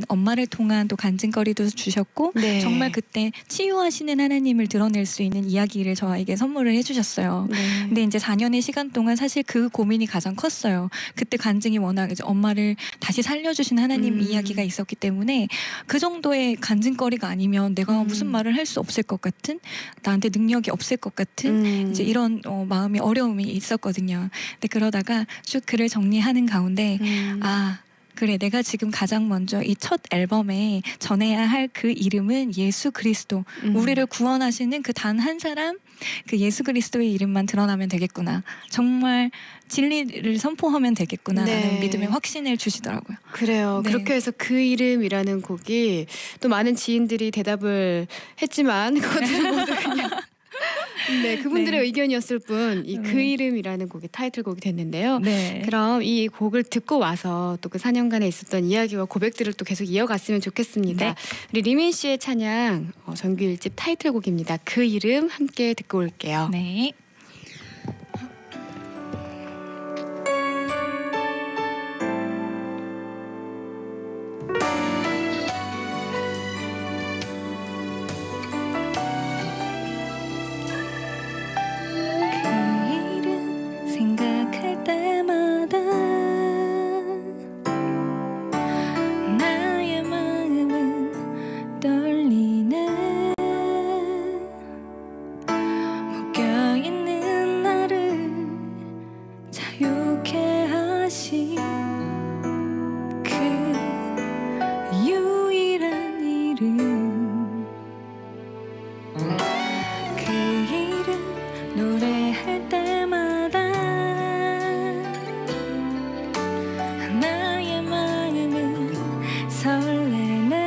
엄마를 통한 또 간증거리도 주셨고 네. 정말 그때 치유하시는 하나님을 드러낼 수 있는 이야기를 저에게 선물을 해주셨어요. 네. 근데 이제 4년의 시간 동안 사실 그 고민이 가장 컸어요. 그때 간증이 워낙 이제 엄마를 다시 살려주신 하나님 이야기가 있었기 때문에 그 정도의 간증거리가 아니면 내가 무슨 말을 할 수 없을 것 같은, 나한테 능력이 없을 것 같은 이제 이런 마음이 어려움이 있었거든요. 근데 그러다가 쭉 글을 정리하는 가운데 그래, 내가 지금 가장 먼저 이 첫 앨범에 전해야 할 그 이름은 예수 그리스도, 우리를 구원하시는 그 단 한 사람, 그 예수 그리스도의 이름만 드러나면 되겠구나, 정말 진리를 선포하면 되겠구나라는 믿음의 확신을 주시더라고요. 그래요. 네. 그렇게 해서 그 이름이라는 곡이 또 많은 지인들이 대답을 했지만 그것들은 모두 그냥 네, 그분들의 의견이었을 뿐 이 그 이름이라는 곡이 타이틀곡이 됐는데요. 네. 그럼 이 곡을 듣고 와서 또 그 4년간에 있었던 이야기와 고백들을 또 계속 이어갔으면 좋겠습니다. 네. 우리 리민 씨의 찬양 정규 1집 타이틀곡입니다. 그 이름 함께 듣고 올게요. 네. 생각할 때마다 나의 마음은 떨리네. 묶여있는 나를 자유케 하신 그 유일한 이름, 그 이름 노래할 때마다 나의 마음은 설레네.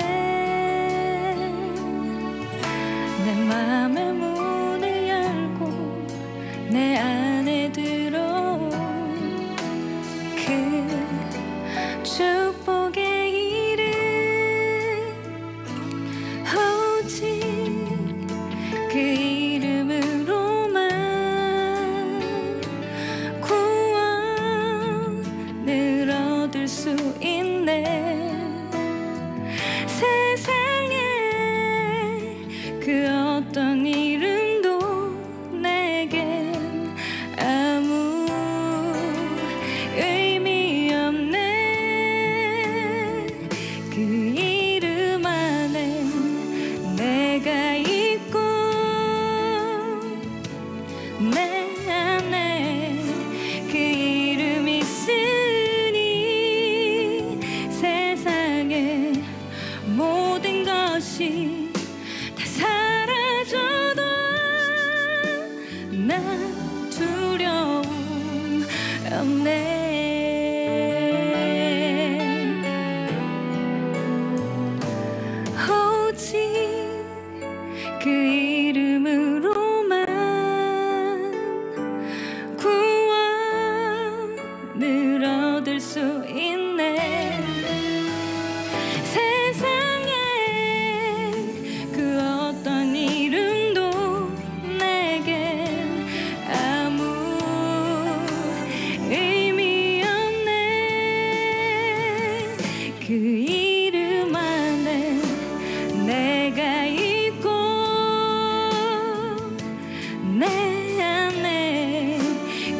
내 맘의 문을 열고 내 안에 들어온 그 축복의 이름, 오직 그 이름으로만 구원을 얻을 수 있네. 세상에 그 어떤 이름도 내겐 아무 의미 없네. 그 이름 안에 내가 있고 내 안에 그 이름 있으니 세상의 모든 것이 다 사라져도 난 두려움 없네. 오직 그 이름으로만 구원을 얻을 수 있네. 세상에 그 어떤 이름도 내겐 아무 의미 없네. 그 이름 안에 내가 있고 내 안에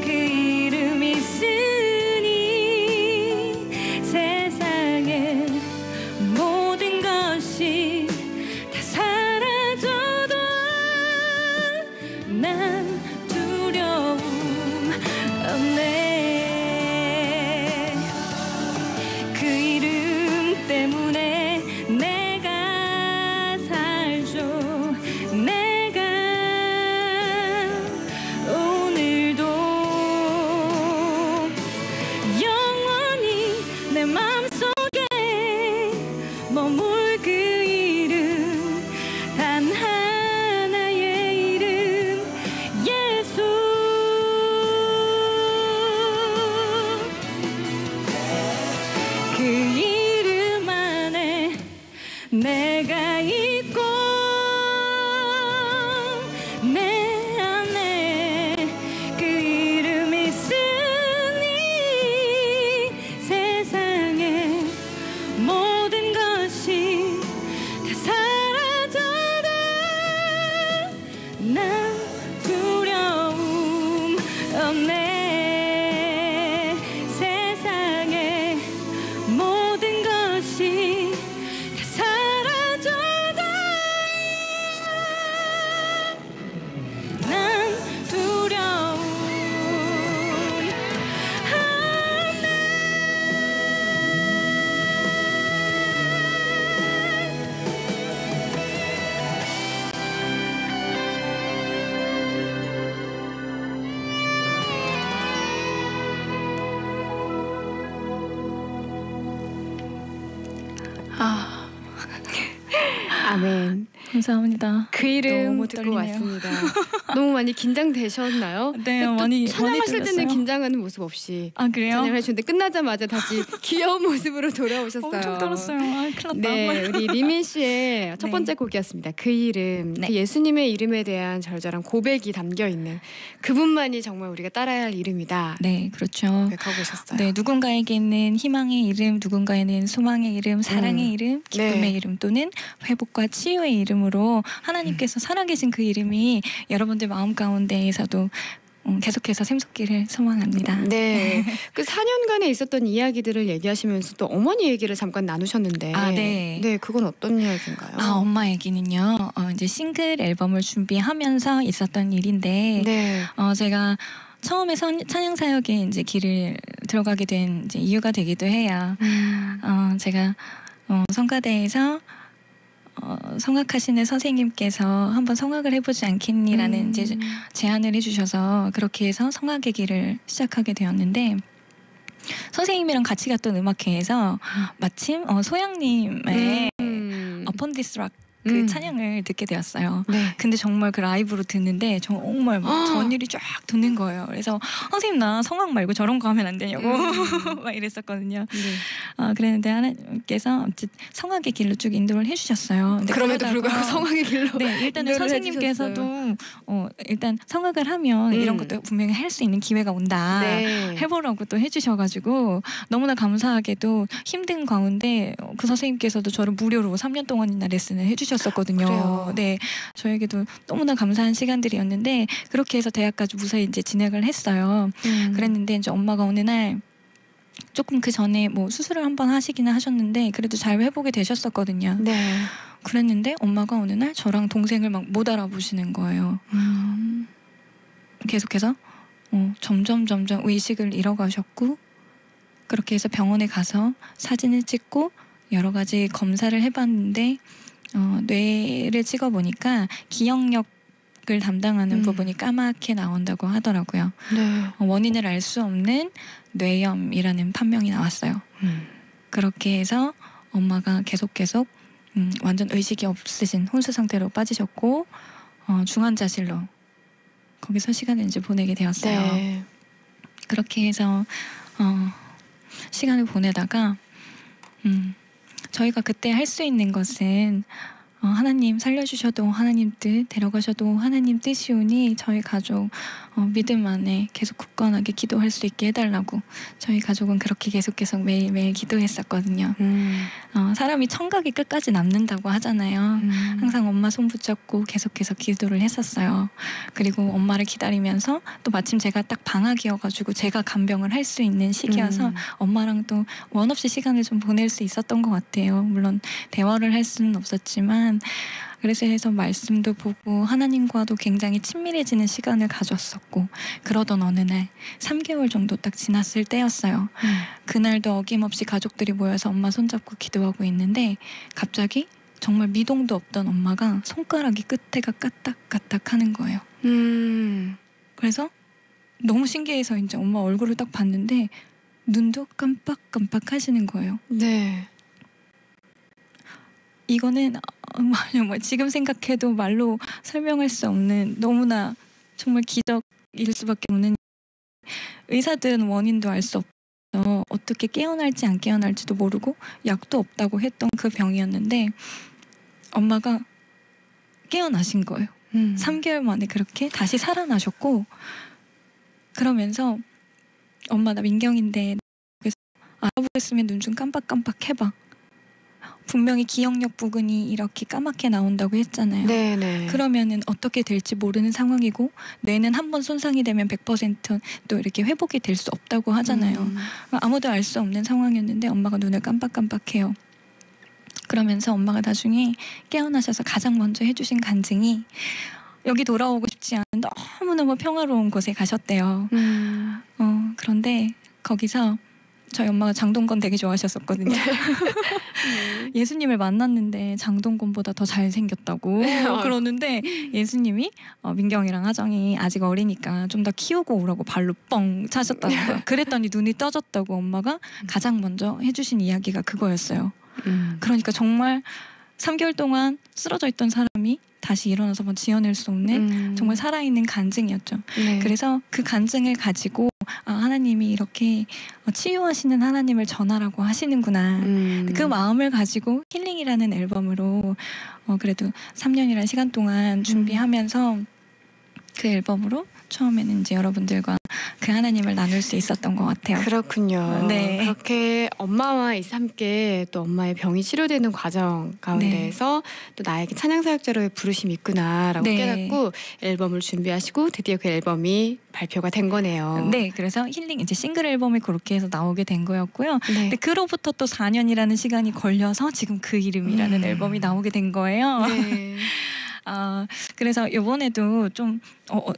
그 이름 있으니 세상의 모든 것이 다 사라져도 난 두려움 없네. 그 이름 때문에 내가 살죠. 내가 오늘도 영원히 내 맘속에 머물 그 이름, 단 하나의 이름, 예수. 그 이름 안에 내가 있고 내 안에 그 이름 있으니 세상의 모든 것이 아, 아멘. 감사합니다. 그 이름 너무 듣고 떨리네요. 왔습니다. 너무 많이 긴장되셨나요? 네, 또 많이 찬양하실 때는 떨렸어요. 긴장하는 모습 없이 아 그래요? 찬양을 하셨는데 끝나자마자 다시 귀여운 모습으로 돌아오셨어요. 엄청 떨었어요. 아, 큰일 났다. 네, 우리 리민 씨의 첫 네. 번째 곡이었습니다. 그 이름, 네. 그 예수님의 이름에 대한 절절한 고백이 담겨 있는 그분만이 정말 우리가 따라야 할 이름이다. 네, 그렇죠. 고백하고 계셨어요. 네, 누군가에게는 희망의 이름, 누군가에는 소망의 이름, 사랑의 이름, 기쁨의 네. 이름 또는 회복과 치유의 이름으로 하나님께서 살아계신 그 이름이 여러분들 마음 가운데에서도 계속해서 샘솟기를 소망합니다. 네, 그 4년간에 있었던 이야기들을 얘기하시면서 또 어머니 얘기를 잠깐 나누셨는데, 아, 네. 네, 그건 어떤 이야기인가요? 아, 엄마 얘기는요. 이제 싱글 앨범을 준비하면서 있었던 일인데 네, 제가 처음에 찬양 사역에 이제 길을 들어가게 된 이제 이유가 되기도 해요. 제가 성가대에서 성악하시는 선생님께서 한번 성악을 해보지 않겠니라는 이제 제안을 해주셔서 그렇게 해서 성악의 길을 시작하게 되었는데 선생님이랑 같이 갔던 음악회에서 마침 소양님의 Upon This Rock 그 찬양을 듣게 되었어요. 네. 근데 정말 그 라이브로 듣는데 정말 막 전율이 쫙 돋는 거예요. 그래서 선생님 나 성악 말고 저런 거 하면 안 되냐고 막 이랬었거든요. 네. 그랬는데 하나님께서 성악의 길로 쭉 인도를 해주셨어요. 근데 그럼에도 그러다가 불구하고 성악의 길로 네, 일단은 인도를 선생님께서도 일단 성악을 하면 이런 것도 분명히 할 수 있는 기회가 온다. 네. 해보라고 또 해주셔가지고 너무나 감사하게도 힘든 가운데 그 선생님께서도 저를 무료로 3년 동안이나 레슨을 해주셨었거든요. 그래요. 네, 저에게도 너무나 감사한 시간들이었는데 그렇게 해서 대학까지 무사히 이제 진학을 했어요. 그랬는데 이제 엄마가 어느 날 조금 그 전에 뭐 수술을 한번 하시기는 하셨는데 그래도 잘 회복이 되셨었거든요. 네. 그랬는데 엄마가 어느 날 저랑 동생을 막 못 알아보시는 거예요. 계속해서 점점 의식을 잃어가셨고 그렇게 해서 병원에 가서 사진을 찍고 여러 가지 검사를 해봤는데 뇌를 찍어보니까 기억력을 담당하는 부분이 까맣게 나온다고 하더라고요. 네. 원인을 알 수 없는 뇌염이라는 판명이 나왔어요. 그렇게 해서 엄마가 계속 완전 의식이 없으신 혼수 상태로 빠지셨고 중환자실로 거기서 시간을 이제 보내게 되었어요. 네. 그렇게 해서 시간을 보내다가 저희가 그때 할 수 있는 것은 하나님 살려주셔도 하나님 뜻, 데려가셔도 하나님 뜻이오니 저희 가족 믿음 안에 계속 굳건하게 기도할 수 있게 해달라고 저희 가족은 그렇게 계속 매일매일 기도했었거든요. 사람이 청각이 끝까지 남는다고 하잖아요. 항상 엄마 손 붙잡고 계속해서 기도를 했었어요. 그리고 엄마를 기다리면서 또 마침 제가 딱 방학이어가지고 제가 간병을 할 수 있는 시기여서 엄마랑 또 원 없이 시간을 좀 보낼 수 있었던 것 같아요. 물론 대화를 할 수는 없었지만 그래서 해서 말씀도 보고 하나님과도 굉장히 친밀해지는 시간을 가졌었고 그러던 어느 날 3개월 정도 딱 지났을 때였어요. 그날도 어김없이 가족들이 모여서 엄마 손잡고 기도하고 있는데 갑자기 정말 미동도 없던 엄마가 손가락이 끝에가 까딱까딱 하는 거예요. 그래서 너무 신기해서 이제 엄마 얼굴을 딱 봤는데 눈도 깜빡깜빡 하시는 거예요. 네. 이거는 정말 지금 생각해도 말로 설명할 수 없는 너무나 정말 기적일 수밖에 없는 의사들은 원인도 알 수 없어 어떻게 깨어날지 안 깨어날지도 모르고 약도 없다고 했던 그 병이었는데 엄마가 깨어나신 거예요. 3개월 만에 그렇게 다시 살아나셨고 그러면서 엄마 나 민경인데 그래서 알아보겠으면 눈 좀 깜빡깜빡 해봐. 분명히 기억력 부근이 이렇게 까맣게 나온다고 했잖아요. 네네. 그러면은 어떻게 될지 모르는 상황이고 뇌는 한 번 손상이 되면 100%또 이렇게 회복이 될 수 없다고 하잖아요. 아무도 알 수 없는 상황이었는데 엄마가 눈을 깜빡깜빡해요. 그러면서 엄마가 나중에 깨어나셔서 가장 먼저 해주신 간증이 여기 돌아오고 싶지 않은 너무너무 평화로운 곳에 가셨대요. 그런데 거기서 저희 엄마가 장동건 되게 좋아하셨었거든요. 예수님을 만났는데 장동건보다 더 잘생겼다고 그러는데 예수님이 민경이랑 하정이 아직 어리니까 좀 더 키우고 오라고 발로 뻥 차셨다고 그랬더니 눈이 떠졌다고 엄마가 가장 먼저 해주신 이야기가 그거였어요. 그러니까 정말 3개월 동안 쓰러져 있던 사람이 다시 일어나서 뭐 지어낼 수 없는 정말 살아있는 간증이었죠. 네. 그래서 그 간증을 가지고 하나님이 이렇게 치유하시는 하나님을 전하라고 하시는구나. 그 마음을 가지고 힐링이라는 앨범으로 그래도 3년이라는 시간 동안 준비하면서 그 앨범으로 처음에는 이제 여러분들과 그 하나님을 나눌 수 있었던 것 같아요. 그렇군요. 네. 그렇게 엄마와 함께 또 엄마의 병이 치료되는 과정 가운데에서 또 나에게 찬양 사역자로의 부르심이 있구나라고 네. 깨닫고 앨범을 준비하시고 드디어 그 앨범이 발표가 된 거네요. 네, 그래서 힐링 이제 싱글 앨범이 그렇게 해서 나오게 된 거였고요. 네. 근데 그로부터 또 4년이라는 시간이 걸려서 지금 그 이름이라는 앨범이 나오게 된 거예요. 네. 그래서 이번에도 좀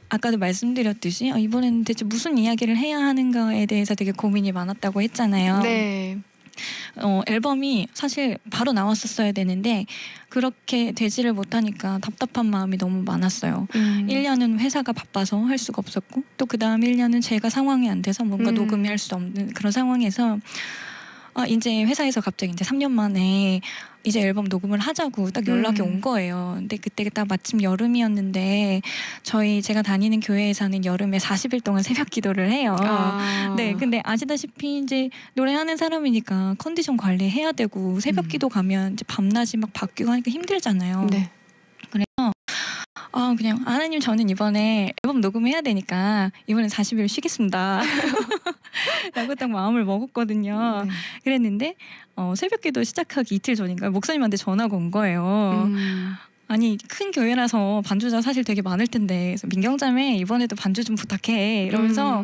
아까도 말씀드렸듯이 이번에는 대체 무슨 이야기를 해야 하는가에 대해서 되게 고민이 많았다고 했잖아요. 네. 앨범이 사실 바로 나왔었어야 되는데 그렇게 되지를 못하니까 답답한 마음이 너무 많았어요. 1년은 회사가 바빠서 할 수가 없었고 또 그 다음 1년은 제가 상황이 안 돼서 뭔가 녹음이 할 수 없는 그런 상황에서 이제 회사에서 갑자기 이제 3년 만에 이제 앨범 녹음을 하자고 딱 연락이 온 거예요. 근데 그때 딱 마침 여름이었는데 제가 다니는 교회에서는 여름에 40일 동안 새벽 기도를 해요. 네, 근데 아시다시피 이제 노래하는 사람이니까 컨디션 관리해야 되고 새벽 기도 가면 이제 밤낮이 막 바뀌고 하니까 힘들잖아요. 네. 그래서 그냥 하나님 저는 이번에 앨범 녹음해야 되니까 이번엔 40일 쉬겠습니다. 라고 딱 마음을 먹었거든요. 네. 그랬는데 새벽 기도 시작하기 이틀 전인가 목사님한테 전화가 온 거예요. 아니 큰 교회라서 반주자 사실 되게 많을 텐데 그래서 민경자매 이번에도 반주 좀 부탁해 이러면서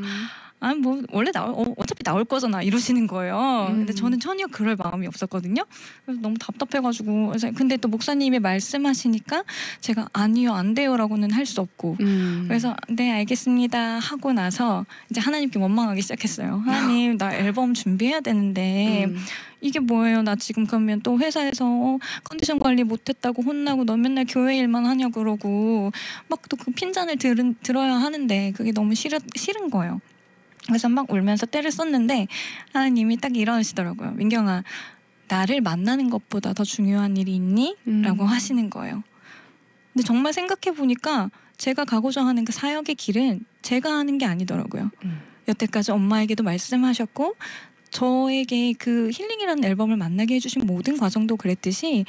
뭐 원래 어차피 나올 거잖아 이러시는 거예요. 근데 저는 전혀 그럴 마음이 없었거든요. 그래서 너무 답답해가지고 그래서 근데 또 목사님이 말씀하시니까 제가 아니요 안 돼요라고는 할 수 없고 그래서 네 알겠습니다 하고 나서 이제 하나님께 원망하기 시작했어요. 하나님 나 앨범 준비해야 되는데 이게 뭐예요? 나 지금 그러면 또 회사에서 컨디션 관리 못했다고 혼나고 너 맨날 교회 일만 하냐 그러고 막 또 그 핀잔을 들어야 하는데 그게 너무 싫은 거예요. 그래서 막 울면서 때를 썼는데 하나님이 딱 이러시더라고요. 민경아 나를 만나는 것보다 더 중요한 일이 있니? 라고 하시는 거예요. 근데 정말 생각해보니까 제가 가고자 하는 그 사역의 길은 제가 하는 게 아니더라고요. 여태까지 엄마에게도 말씀하셨고 저에게 그 힐링이라는 앨범을 만나게 해주신 모든 과정도 그랬듯이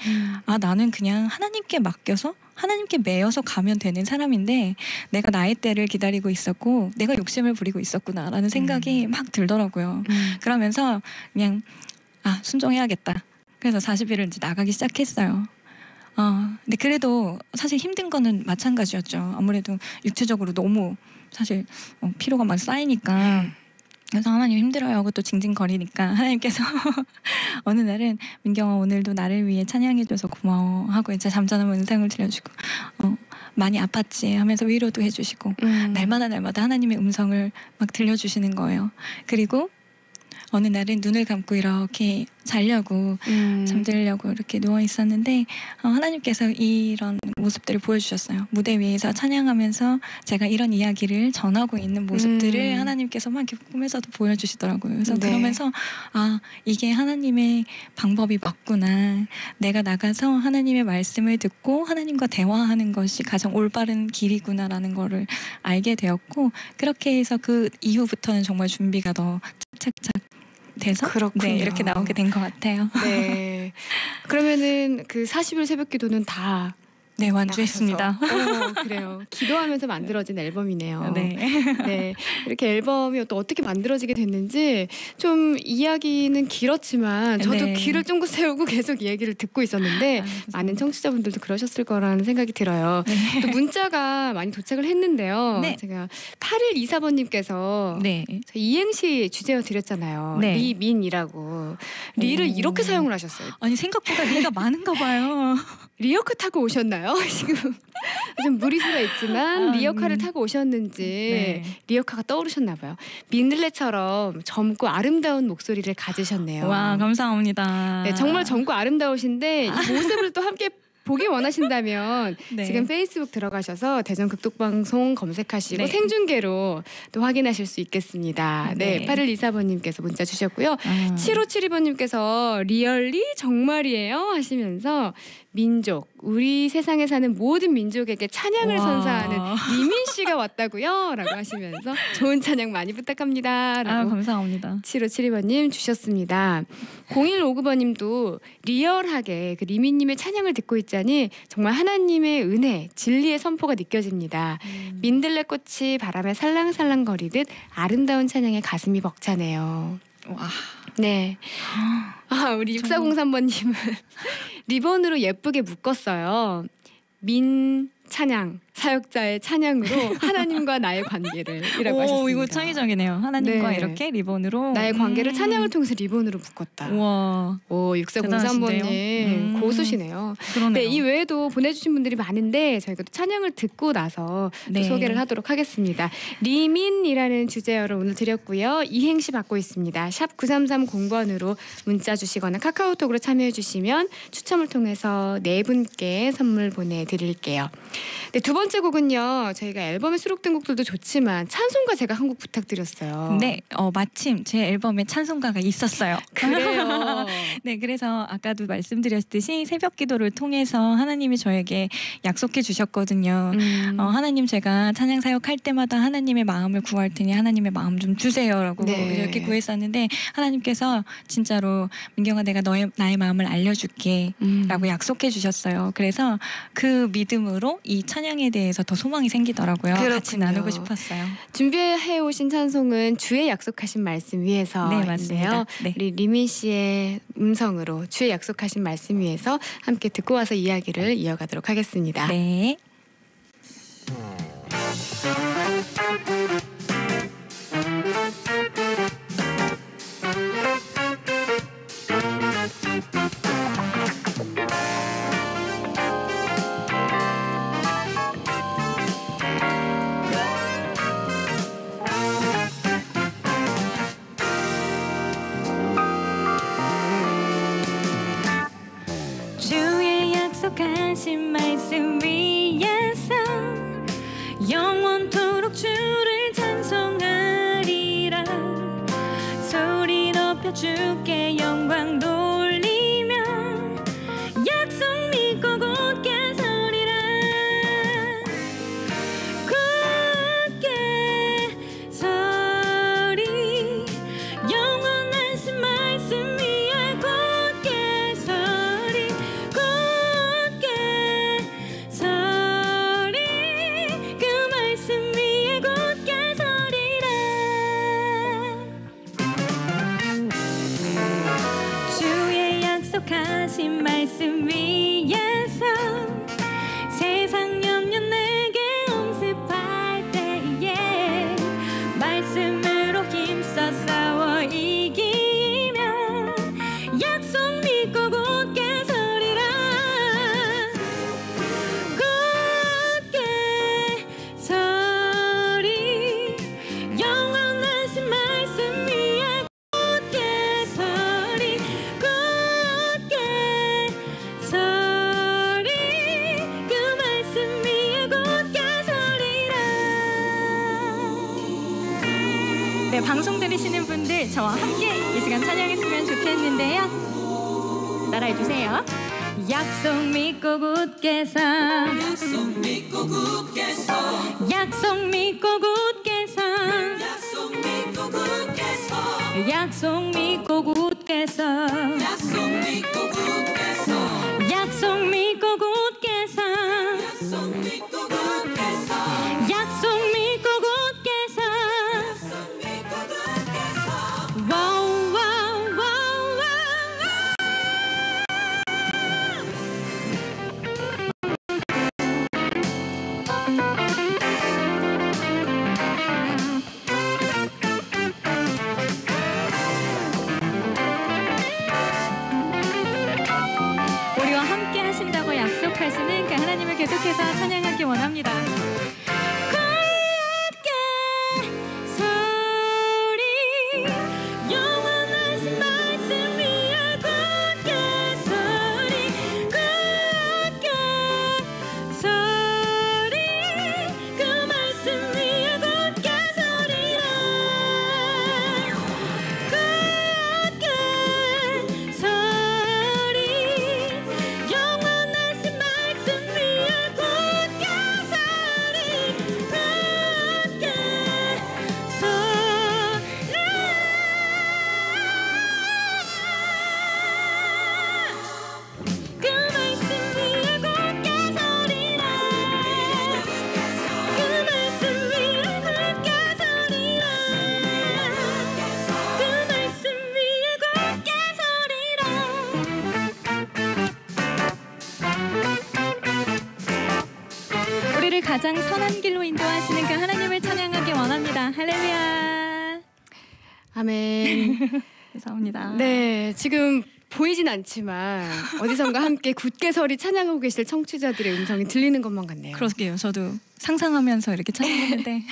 나는 그냥 하나님께 맡겨서 하나님께 매여서 가면 되는 사람인데 내가 나의 때를 기다리고 있었고 내가 욕심을 부리고 있었구나라는 생각이 막 들더라고요. 그러면서 그냥 순종해야겠다. 그래서 40일을 이제 나가기 시작했어요. 근데 그래도 사실 힘든 거는 마찬가지였죠. 아무래도 육체적으로 너무 사실 피로가 막 쌓이니까 그래서 하나님 힘들어요 하고 또 징징거리니까 하나님께서 어느 날은 민경아 오늘도 나를 위해 찬양해줘서 고마워 하고 이제 잠잠한 음성을 들려주고 많이 아팠지 하면서 위로도 해주시고 날마다 하나님의 음성을 막 들려주시는 거예요. 그리고 어느 날은 눈을 감고 이렇게 자려고 잠들려고 이렇게 누워 있었는데 하나님께서 이런 모습들을 보여주셨어요. 무대 위에서 찬양하면서 제가 이런 이야기를 전하고 있는 모습들을 하나님께서 막 이렇게 꿈에서도 보여주시더라고요. 그래서 그러면서 이게 하나님의 방법이 맞구나. 내가 나가서 하나님의 말씀을 듣고 하나님과 대화하는 것이 가장 올바른 길이구나라는 거를 알게 되었고 그렇게 해서 그 이후부터는 정말 준비가 더 착착착 돼서 그렇군요. 이렇게 나오게 된 것 같아요. 네. 그러면은 그 40일 새벽 기도는 다 네, 완주했습니다. 그래요. 기도하면서 만들어진 앨범이네요. 네. 네. 이렇게 앨범이 또 어떻게 만들어지게 됐는지 좀 이야기는 길었지만 저도 네. 귀를 쫑긋 세우고 계속 이야기를 듣고 있었는데 많은 청취자분들도 그러셨을 거라는 생각이 들어요. 네. 또 문자가 많이 도착을 했는데요. 네. 제가 8124번님께서 네. 이행시 주제어 드렸잖아요. 네. 리민이라고. 리를 이렇게 사용을 하셨어요. 아니 생각보다 리가 많은가 봐요. 리어카 타고 오셨나요? 지금 좀 무리수가 있지만 리어카를 타고 오셨는지 네. 리어카가 떠오르셨나 봐요. 민들레처럼 젊고 아름다운 목소리를 가지셨네요. 와 감사합니다. 네, 정말 젊고 아름다우신데 이 모습을 또 함께 보기 원하신다면 네. 지금 페이스북 들어가셔서 대전 극독방송 검색하시고 네. 생중계로 또 확인하실 수 있겠습니다. 네, 네. 8124번님께서 문자 주셨고요. 7572번님께서 리얼리 정말이에요 하시면서 민족, 우리 세상에 사는 모든 민족에게 찬양을 와. 선사하는 리민 씨가 왔다고요? 라고 하시면서 좋은 찬양 많이 부탁합니다. 라고 감사합니다. 7572번님 주셨습니다. 0159번님도 리얼하게 그 리민님의 찬양을 듣고 있자니 정말 하나님의 은혜, 진리의 선포가 느껴집니다. 민들레꽃이 바람에 살랑살랑거리듯 아름다운 찬양에 가슴이 벅차네요. 와. 네. 우리 6403번님은 리본으로 예쁘게 묶었어요. 민 찬양, 사역자의 찬양으로 하나님과 나의 관계를 이라고 하셨습니다. 이거 창의적이네요. 하나님과 네. 이렇게 리본으로 나의 관계를 찬양을 통해서 리본으로 묶었다. 우와. 오, 6403번님 대단하신데요? 고수시네요. 그러네요. 네, 이 외에도 보내주신 분들이 많은데 저희가 또 찬양을 듣고 나서 또 네. 소개를 하도록 하겠습니다. 리민이라는 주제어를 오늘 드렸고요. 이행시 받고 있습니다. 샵 9330번으로 문자 주시거나 카카오톡으로 참여해 주시면 추첨을 통해서 4분께 선물 보내드릴게요. 네, 두 번째 곡은요. 저희가 앨범에 수록된 곡들도 좋지만 찬송가 제가 한 곡 부탁드렸어요. 네, 마침 제 앨범에 찬송가가 있었어요. 그래요. 네, 그래서 아까도 말씀드렸듯이 새벽 기도를 통해서 하나님이 저에게 약속해 주셨거든요. 하나님 제가 찬양 사역할 때마다 하나님의 마음을 구할 테니 하나님의 마음 좀 주세요라고 네. 이렇게 구했었는데 하나님께서 진짜로 민경아 내가 나의 마음을 알려줄게 라고 약속해 주셨어요. 그래서 그 믿음으로 이 찬양에 대해서 더 소망이 생기더라고요. 같이 그렇군요. 나누고 싶었어요. 준비해 오신 찬송은 주의 약속하신 말씀 위에서 네, 맞습니다. 네. 우리 리민 씨의 음성으로 주의 약속하신 말씀 위에서 함께 듣고 와서 이야기를 이어가도록 하겠습니다. 네. 주의 약속하신 말씀 위에서 영원토록 주를 찬송하리라. 소리 높여 주께 영광 돌리며 약속 믿고 굳게 서리라. 굳게 서리 영원하신 말씀 위에 굳게 서리. 굳게 서리 그 말씀 위에 굳게 서리라. 주의 약속하신 말씀 위에서 세상 염려 내게 엄습할 때에 말씀으로 힘써 싸워 이기며 약속 믿고 굳게 서리라. 굳게 서리 영원하신 말씀 위에 굳게 서리. 굳게 서리 그 말씀 위에 굳게 서리라. 네, 방송 들으시는 분들 저와 함께 이 시간 찬양했으면 좋겠는데요. 따라해 주세요. 약속 믿고 굳게 서. 약속 믿고 굳게 서. 약속 믿고 굳게 서. 약속 믿고 굳게 서. 약속 믿고 굳게 서. 약속 믿고 굳게 서. 약속 믿고 굳게 서. 약속 믿고 굳게 서. 약속 믿고 굳게 서. 와우 와우 와우 와우. 우리와 함께 하신다고 약속하시는 그 하나님을 계속해서 찬양하기 원합니다. 굳게 서리 영원하신 말씀 위에 굳게 서리. 굳게 가장 선한 길로 인도하시는 그 하나님을 찬양하기 원합니다. 할렐루야. 아멘. 감사합니다. 네, 지금 보이진 않지만 어디선가 함께 굳게 서리 찬양하고 계실 청취자들의 음성이 들리는 것만 같네요. 그러게요. 저도 상상하면서 이렇게 찬양했는데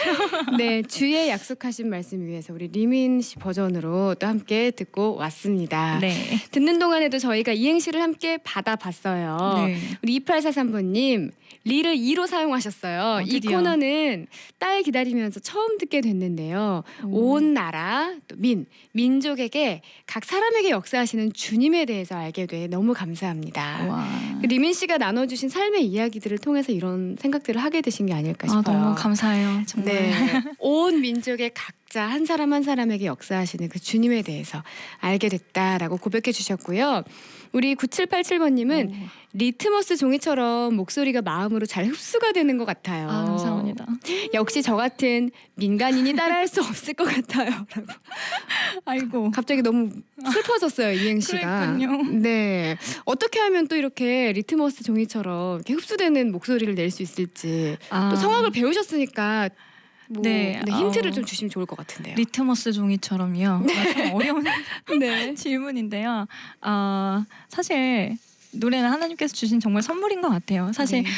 네, 주의 약속하신 말씀 위해서 우리 리민 씨 버전으로 또 함께 듣고 왔습니다. 네. 듣는 동안에도 저희가 이행시를 함께 받아봤어요. 네. 우리 2843번님 리를 2로 사용하셨어요. 이 드디어. 코너는 딸 기다리면서 처음 듣게 됐는데요. 오. 온 나라, 또 민족에게 각 사람에게 역사하시는 주님에 대해서 알게 돼 너무 감사합니다. 와. 리민 씨가 나눠주신 삶의 이야기들을 통해서 이런 생각들을 하게 되신 게 아닐까 싶어요. 너무 감사해요. 정말. 네, 온 민족의 각자 한 사람 한 사람에게 역사하시는 그 주님에 대해서 알게 됐다라고 고백해 주셨고요. 우리 9787번님은 리트머스 종이처럼 목소리가 마음으로 잘 흡수가 되는 것 같아요. 감사합니다. 역시 저 같은 민간인이 따라할 수 없을 것 같아요. 라고. 아이고. 갑자기 너무 슬퍼졌어요, 이행시가. 그랬군요. 네, 어떻게 하면 또 이렇게 리트머스 종이처럼 이렇게 흡수되는 목소리를 낼 수 있을지. 또 성악을 배우셨으니까 네, 힌트를 좀 주시면 좋을 것 같은데요. 리트머스 종이처럼요. 참 어려운 네. 질문인데요. 사실 노래는 하나님께서 주신 정말 선물인 것 같아요. 사실 네.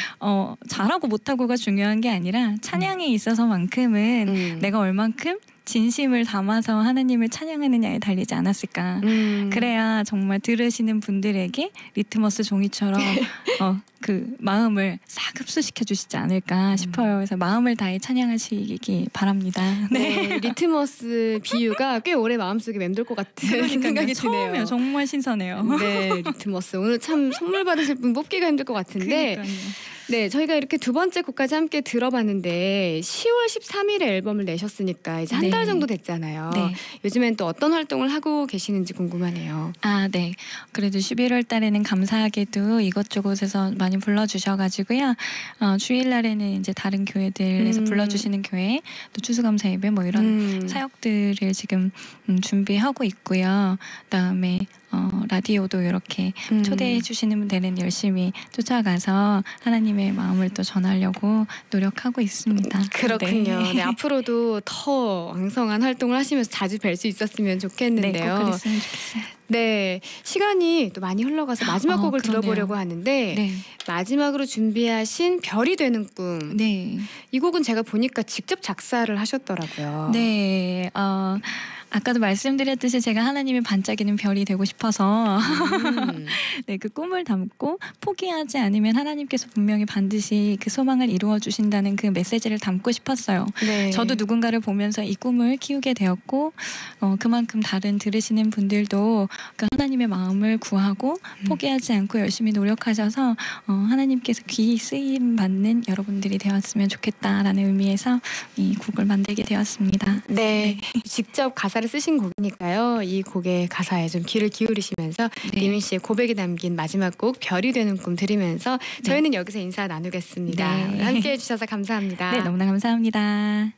잘하고 못하고가 중요한 게 아니라 찬양에 있어서만큼은 내가 얼만큼 진심을 담아서 하나님을 찬양하느냐에 달리지 않았을까. 그래야 정말 들으시는 분들에게 리트머스 종이처럼 그 마음을 싹 흡수시켜 주시지 않을까 싶어요. 그래서 마음을 다해 찬양하시기 바랍니다. 네, 리트머스 비유가 꽤 오래 마음속에 맴돌 것 같은 생각이 드네요. 처음이에요. 정말 신선해요. 네, 리트머스 오늘 참 선물 받으실 분 뽑기가 힘들 것 같은데. 그러니까요. 네, 저희가 이렇게 두 번째 곡까지 함께 들어봤는데 10월 13일에 앨범을 내셨으니까 이제 한 달 정도 됐잖아요. 네. 요즘엔 또 어떤 활동을 하고 계시는지 궁금하네요. 네. 그래도 11월 달에는 감사하게도 이것저것에서 많이 불러주셔가지고요. 주일날에는 이제 다른 교회들에서 불러주시는 교회, 또 추수감사 예배 뭐 이런 사역들을 지금 준비하고 있고요. 그다음에 라디오도 이렇게 초대해 주시는 분들은 열심히 쫓아가서 하나님의 마음을 또 전하려고 노력하고 있습니다. 그렇군요. 네. 네, 앞으로도 더 왕성한 활동을 하시면서 자주 뵐 수 있었으면 좋겠는데요. 네, 꼭 그랬으면 좋겠어요. 네, 시간이 또 많이 흘러가서 마지막 곡을 그러네요. 들어보려고 하는데 네. 마지막으로 준비하신 별이 되는 꿈. 네. 이 곡은 제가 보니까 직접 작사를 하셨더라고요. 네. 아까도 말씀드렸듯이 제가 하나님의 반짝이는 별이 되고 싶어서 네, 그 꿈을 담고 포기하지 않으면 하나님께서 분명히 반드시 그 소망을 이루어 주신다는 그 메시지를 담고 싶었어요. 네. 저도 누군가를 보면서 이 꿈을 키우게 되었고 그만큼 다른 들으시는 분들도 그 하나님의 마음을 구하고 포기하지 않고 열심히 노력하셔서 하나님께서 귀히 쓰임 받는 여러분들이 되었으면 좋겠다라는 의미에서 이 곡을 만들게 되었습니다. 네, 직접 가사를 쓰신 곡이니까요. 이 곡의 가사에 좀 귀를 기울이시면서 네. 리민 씨의 고백이 담긴 마지막 곡 별이 되는 꿈 들으면서 저희는 여기서 인사 나누겠습니다. 네. 오늘 함께해 주셔서 감사합니다. 네, 너무나 감사합니다.